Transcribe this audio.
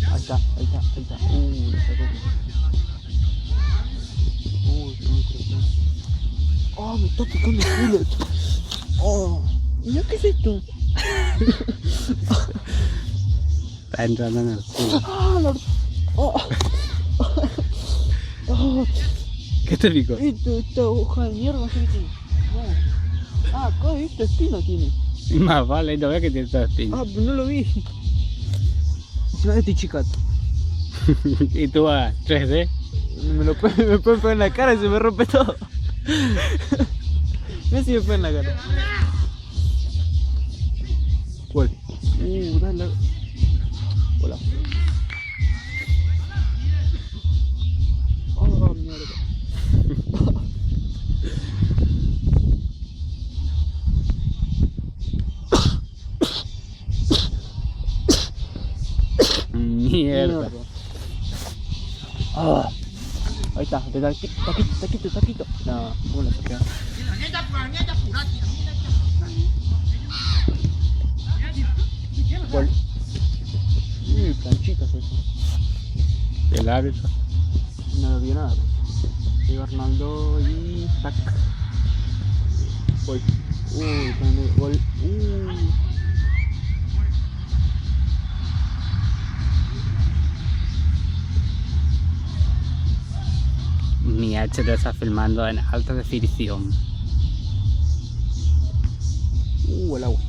Ahí está. Le sacó. Oh, me está picando el culo. Oh, mira, ¿qué es esto? Está entrando en el culo. ¿Qué te picó? Esta hoja de mierda, no sé qué tiene. No. Acá esta espina tiene. Más vale, no veo que tiene toda espina. Pero no lo vi. Encima de este chicato. Y tú a 3D. Me pueden pegar en la cara y se me rompe todo. Mira si me pega en la cara. ¿Cuál? Dale. Hola. Oh, mierda. Mierda. Ahí está, taquito. No, ¿cómo lo saqué? ¿Cuál? Planchitas eso. El árbitro. No vio nada. Soy Arnaldo y tac. Gol. Gol. Mi HD está filmando en alta definición. El agua.